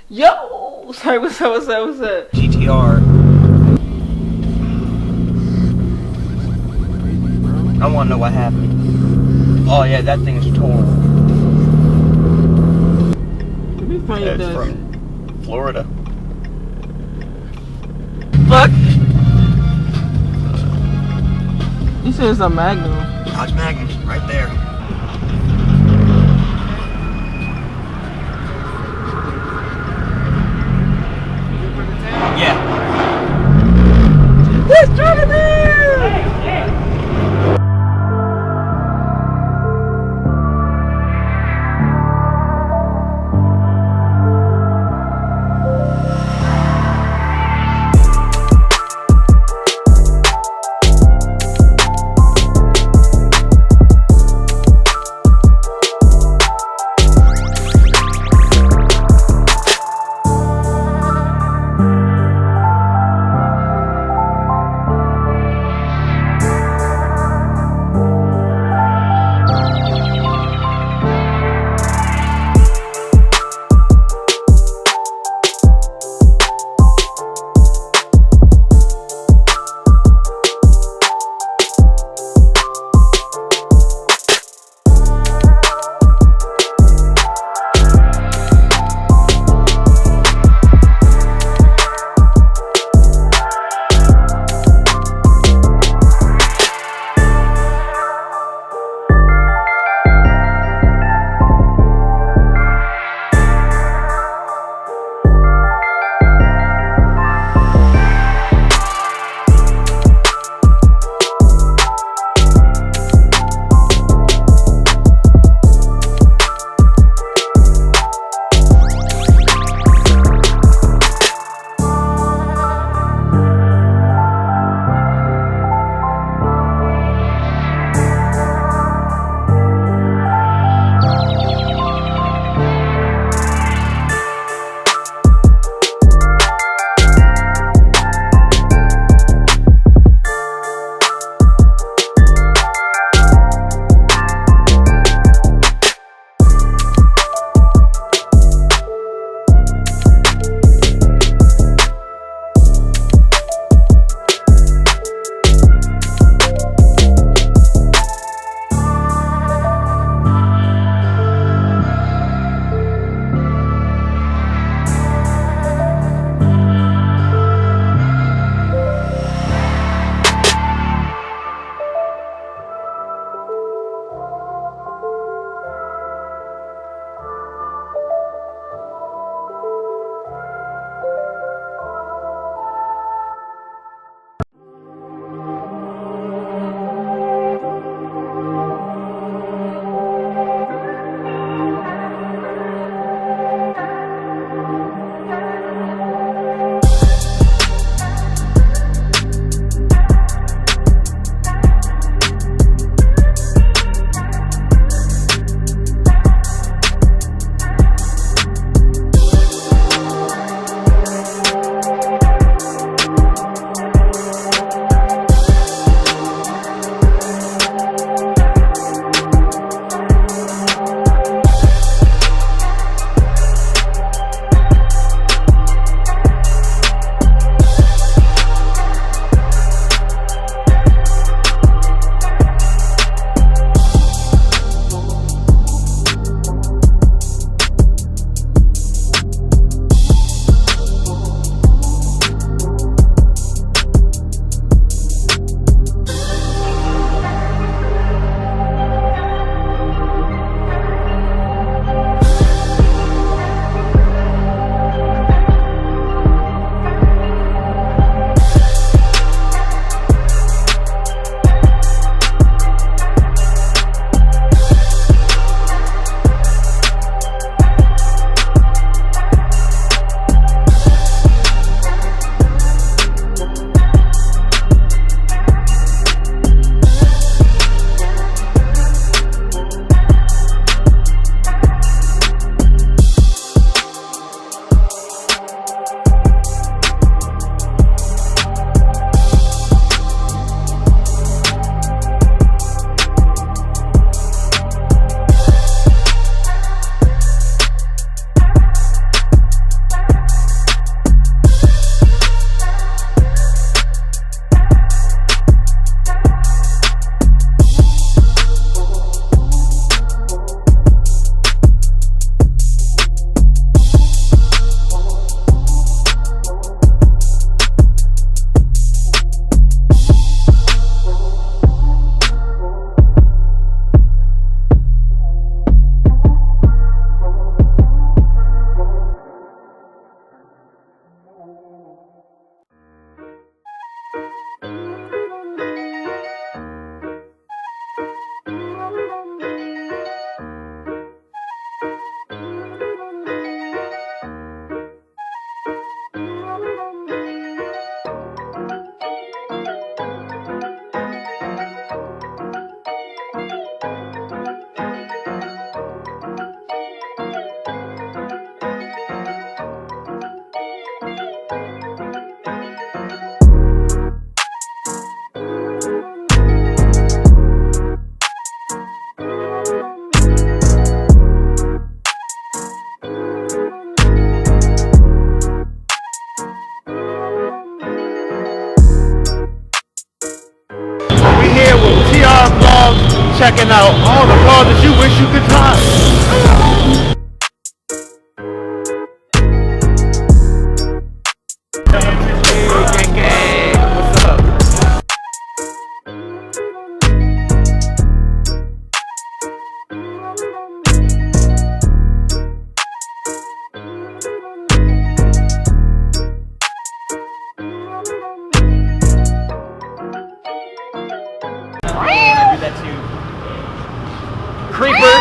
Yo! Sorry, what's up, what's up, what's up? GTR. I want to know what happened. Oh yeah, that thing's torn. It'd be funny if It's that's... from Florida. Fuck! You said it's a Magnum. Dodge Magnum, right there. Yeah. Let's try to be! We here with TR Vlogs, checking out all the cars that you wish you could drive. Gang, gang, what's up? I do that too. Creeper.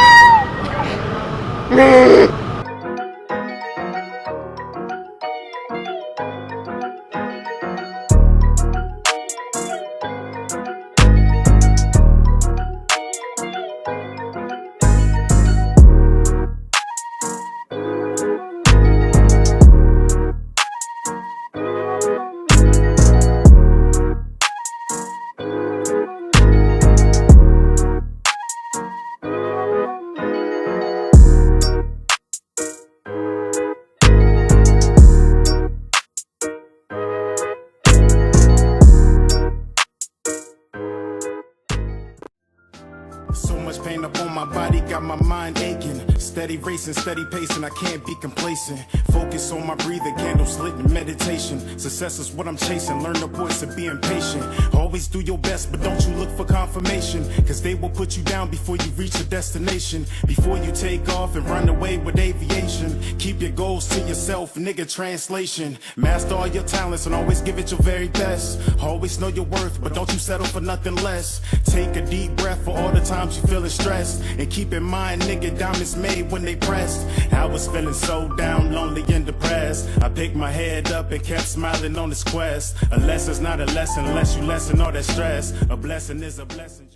So much pain up on my body, got my mind aching. Steady racing, steady pacing, I can't be complacent. Focus on my breathing, candles lit in meditation. Success is what I'm chasing, learn the voice of being patient. Always do your best, but don't you look for confirmation, cause they will put you down before you reach your destination. Before you take off and run away with aviation, keep your goals to yourself, nigga, translation. Master all your talents and always give it your very best. Always know your worth, but don't you settle for nothing less. Take a deep breath for all the times you feeling stressed, and keep in mind, nigga, diamonds made when they pressed. I was feeling so down, lonely and depressed. I picked my head up and kept smiling on this quest. A lesson's not a lesson unless you lessen all that stress. A blessing is a blessing.